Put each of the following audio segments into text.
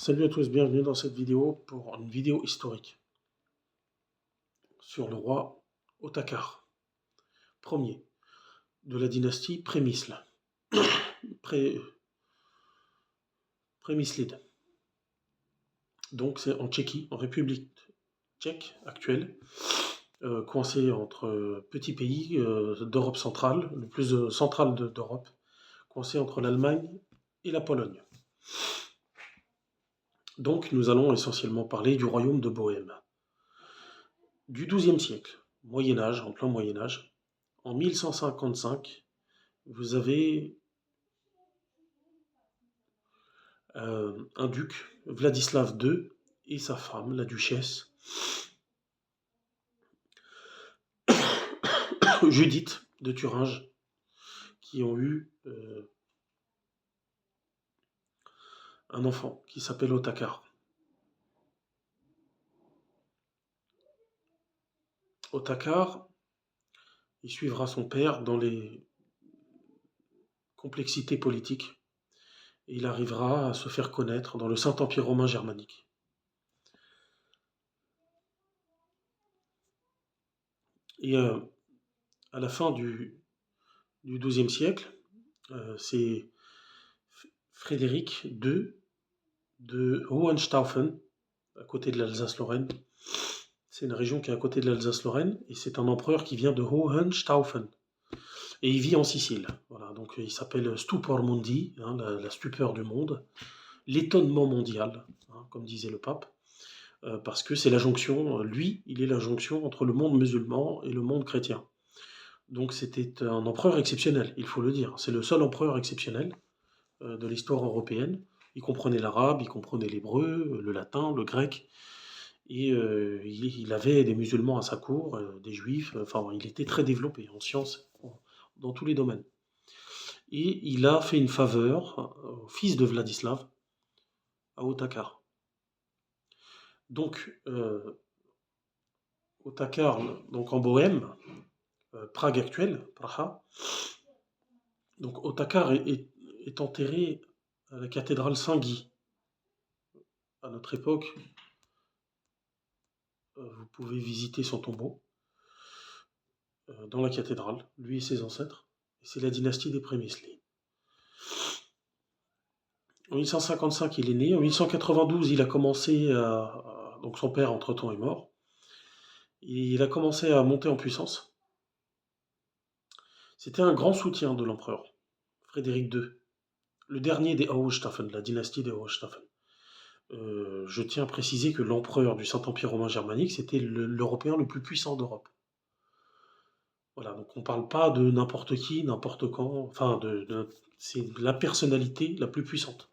Salut à tous, bienvenue dans cette vidéo pour une vidéo historique sur le roi Otakar, premier de la dynastie Prémisle, Pré- Prémislide. Donc c'est en Tchéquie, en République tchèque actuelle, coincé entre petits pays d'Europe centrale, le plus central d'Europe, coincé entre l'Allemagne et la Pologne. Donc nous allons essentiellement parler du royaume de Bohême. Du XIIe siècle, Moyen-Âge, en plein Moyen-Âge, en 1155, vous avez un duc, Vladislav II, et sa femme, la duchesse Judith de Thuringe, qui ont eu un enfant qui s'appelle Otakar. Otakar, il suivra son père dans les complexités politiques et il arrivera à se faire connaître dans le Saint-Empire romain germanique. Et à la fin du XIIe siècle, c'est Frédéric II de Hohenstaufen, à côté de l'Alsace-Lorraine. C'est une région qui est à côté de l'Alsace-Lorraine, et c'est un empereur qui vient de Hohenstaufen. Et il vit en Sicile. Voilà, donc il s'appelle Stupor Mundi, hein, la stupeur du monde, l'étonnement mondial, hein, comme disait le pape, parce que c'est la jonction, lui, il est la jonction entre le monde musulman et le monde chrétien. Donc c'était un empereur exceptionnel, il faut le dire. C'est le seul empereur exceptionnel de l'histoire européenne. Il comprenait l'arabe, il comprenait l'hébreu, le latin, le grec, et il avait des musulmans à sa cour, des juifs, enfin il était très développé en sciences, dans tous les domaines. Et il a fait une faveur au fils de Vladislav, à Otakar. Donc Otakar, donc en Bohême, Prague actuelle, Praha, donc Otakar est enterré à la cathédrale Saint-Guy. À notre époque, vous pouvez visiter son tombeau dans la cathédrale, lui et ses ancêtres. Et c'est la dynastie des Prémisli. En 1155, il est né. En 1192, il a commencé à... Donc son père, entre-temps, est mort. Et il a commencé à monter en puissance. C'était un grand soutien de l'empereur, Frédéric II, le dernier des Hohenstaufen, la dynastie des Hohenstaufen. Je tiens à préciser que l'empereur du Saint-Empire romain germanique, c'était l'Européen le plus puissant d'Europe. Voilà, donc on ne parle pas de n'importe qui, n'importe quand, enfin, c'est la personnalité la plus puissante.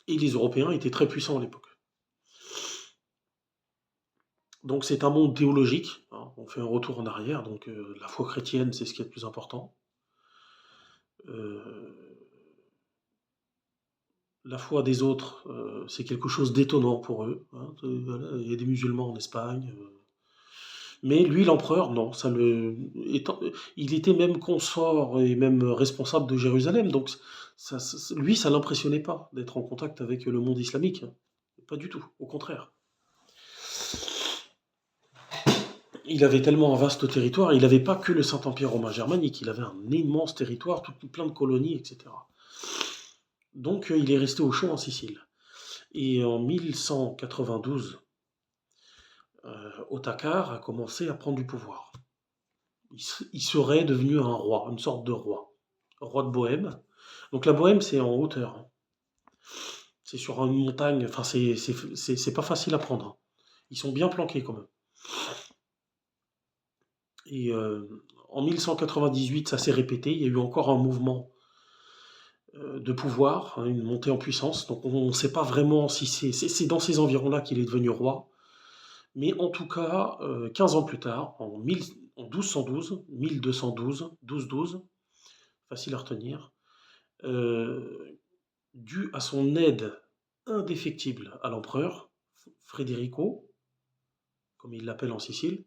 Et les Européens étaient très puissants à l'époque. Donc c'est un monde théologique, hein, on fait un retour en arrière, donc la foi chrétienne, c'est ce qui est le plus important. La foi des autres, c'est quelque chose d'étonnant pour eux, hein. Voilà, il y a des musulmans en Espagne. Mais lui, l'empereur, non. Il était même consort et même responsable de Jérusalem. Donc, lui, ça l'impressionnait pas d'être en contact avec le monde islamique, hein. Pas du tout, au contraire. Il avait tellement un vaste territoire, il n'avait pas que le Saint-Empire romain germanique, il avait un immense territoire, plein de colonies, etc. Donc, il est resté au chaud en Sicile. Et en 1192, Otakar a commencé à prendre du pouvoir. Il serait devenu un roi, une sorte de roi de Bohême. Donc la Bohême, c'est en hauteur, hein. C'est sur une montagne, enfin c'est pas facile à prendre, hein. Ils sont bien planqués quand même. Et en 1198, ça s'est répété, il y a eu encore un mouvement de pouvoir, hein, une montée en puissance. Donc on ne sait pas vraiment si c'est dans ces environs-là qu'il est devenu roi. Mais en tout cas, 15 ans plus tard, en 1212, 1212, 1212, facile à retenir, dû à son aide indéfectible à l'empereur, Federico, comme il l'appelle en Sicile,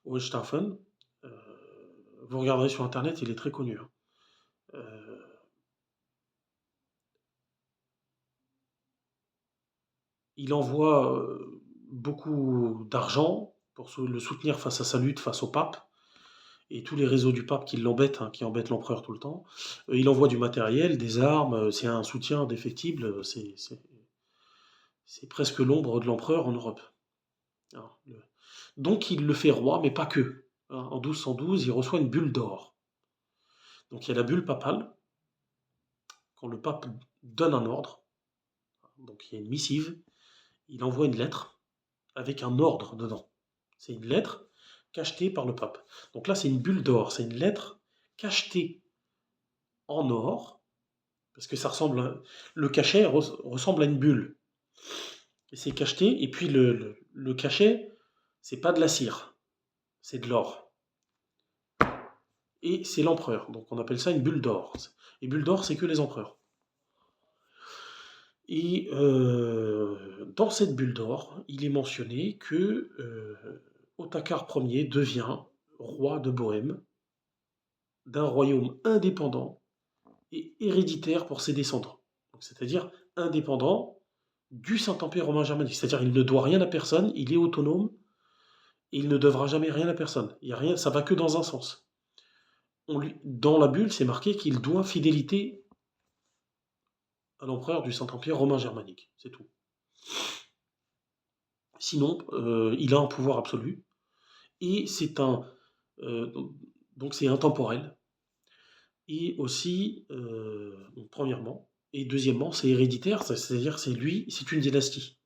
Hohenstaufen, vous regarderez sur internet, il est très connu, hein. il envoie beaucoup d'argent pour le soutenir face à sa lutte face au pape et tous les réseaux du pape qui l'embêtent, hein, qui embêtent l'empereur tout le temps. Il envoie du matériel, des armes, c'est un soutien indéfectible, c'est presque l'ombre de l'empereur en Europe. Hein, donc il le fait roi, mais pas que. Hein. En 1212, il reçoit une bulle d'or. Donc il y a la bulle papale, quand le pape donne un ordre, donc il y a une missive, il envoie une lettre avec un ordre dedans. C'est une lettre cachetée par le pape. Donc là, c'est une bulle d'or, c'est une lettre cachetée en or, parce que ça ressemble, le cachet ressemble à une bulle. Et c'est cacheté, et puis le cachet, c'est pas de la cire, c'est de l'or. Et c'est l'empereur, donc on appelle ça une bulle d'or. Et bulle d'or, c'est que les empereurs. Et dans cette bulle d'or, il est mentionné que Otakar Ier devient roi de Bohême, d'un royaume indépendant et héréditaire pour ses descendants. C'est-à-dire indépendant du Saint-Empire romain germanique. C'est-à-dire qu'il ne doit rien à personne, il est autonome et il ne devra jamais rien à personne. Il y a rien, ça va que dans un sens. Dans la bulle, c'est marqué qu'il doit fidélité à l'empereur du Saint-Empire romain germanique. C'est tout. Sinon, il a un pouvoir absolu et euh, donc c'est intemporel. Et aussi, donc premièrement, et deuxièmement, c'est héréditaire, c'est-à-dire c'est lui, c'est une dynastie.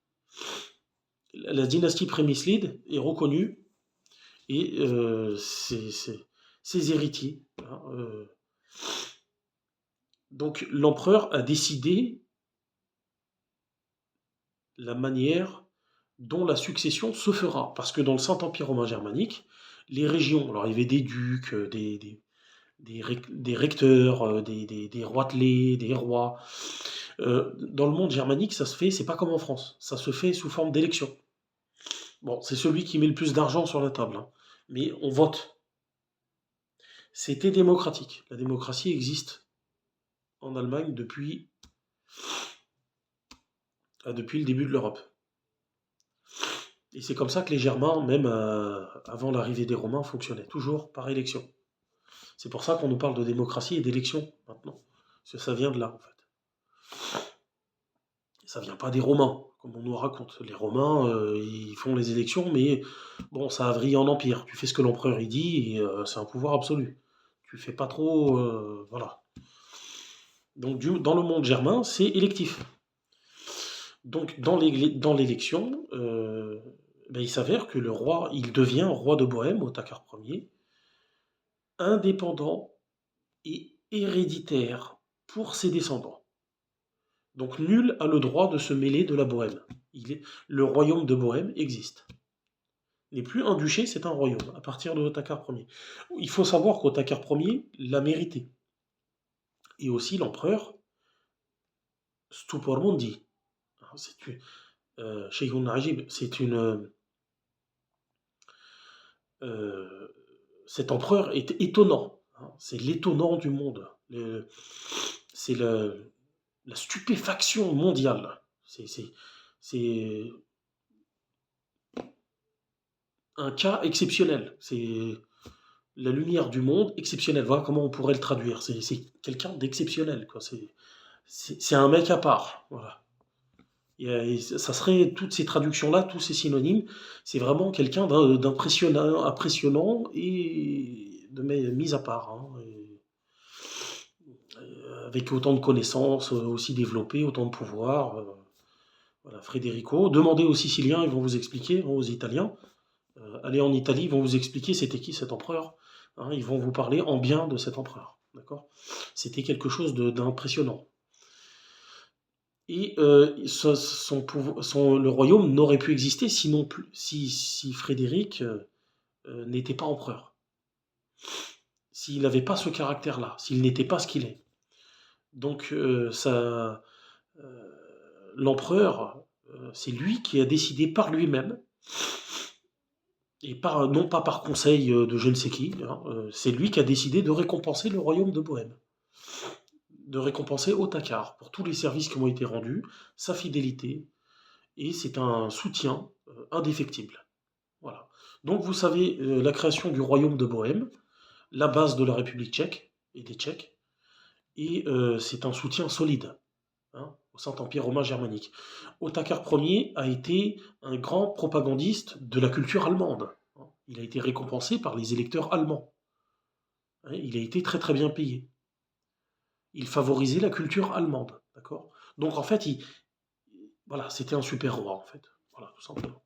La dynastie Prémislide est reconnue et ses héritiers. Hein, donc l'empereur a décidé la manière dont la succession se fera, parce que dans le Saint-Empire romain germanique, les régions, alors il y avait des ducs, des recteurs, des roitelets, des rois. Dans le monde germanique, ça se fait, c'est pas comme en France, ça se fait sous forme d'élection. Bon, c'est celui qui met le plus d'argent sur la table, hein, mais on vote. C'était démocratique. La démocratie existe en Allemagne depuis le début de l'Europe. Et c'est comme ça que les Germains, même avant l'arrivée des Romains, fonctionnaient, toujours par élection. C'est pour ça qu'on nous parle de démocratie et d'élection maintenant. Parce que ça vient de là, en fait. Ça vient pas des Romains, comme on nous raconte. Les Romains, ils font les élections, mais bon, ça a vrillé en empire. Tu fais ce que l'empereur il dit, et c'est un pouvoir absolu. Tu fais pas trop, voilà. Donc dans le monde germain, c'est électif. Donc dans l'élection, ben, il s'avère que le roi, il devient roi de Bohême, Otakar Ier, indépendant et héréditaire pour ses descendants. Donc nul a le droit de se mêler de la Bohême. Le royaume de Bohême existe. N'est plus un duché, c'est un royaume, à partir de Otakar Ier. Il faut savoir qu'Otakar Ier l'a mérité. Et aussi l'empereur Stupormundi. Sheikhun Najib, cet empereur est étonnant. Hein, c'est l'étonnant du monde. C'est la stupéfaction mondiale. C'est un cas exceptionnel. C'est la lumière du monde exceptionnelle. Voilà comment on pourrait le traduire. C'est quelqu'un d'exceptionnel. C'est un mec à part. Voilà. Ça serait toutes ces traductions-là, tous ces synonymes. C'est vraiment quelqu'un impressionnant et mis à part. Hein, avec autant de connaissances aussi développées, autant de pouvoir. Voilà, Federico. Demandez aux Siciliens, ils vont vous expliquer, aux Italiens. Allez en Italie, ils vont vous expliquer c'était qui cet empereur. Hein, ils vont vous parler en bien de cet empereur. D'accord. C'était quelque chose d'impressionnant. Et le royaume n'aurait pu exister si Frédéric n'était pas empereur. S'il n'avait pas ce caractère-là, s'il n'était pas ce qu'il est. Donc l'empereur, c'est lui qui a décidé par lui-même, et non pas par conseil de je ne sais qui, hein, c'est lui qui a décidé de récompenser le royaume de Bohême, de récompenser Otakar pour tous les services qui ont été rendus, sa fidélité, et c'est un soutien indéfectible. Voilà. Donc vous savez, la création du royaume de Bohême, la base de la République tchèque et des Tchèques, et c'est un soutien solide, hein, au Saint-Empire romain germanique. Otakar Ier a été un grand propagandiste de la culture allemande, hein. Il a été récompensé par les électeurs allemands, hein. Il a été très très bien payé. Il favorisait la culture allemande, d'accord? Donc en fait, voilà, c'était un super roi en fait, voilà, tout simplement.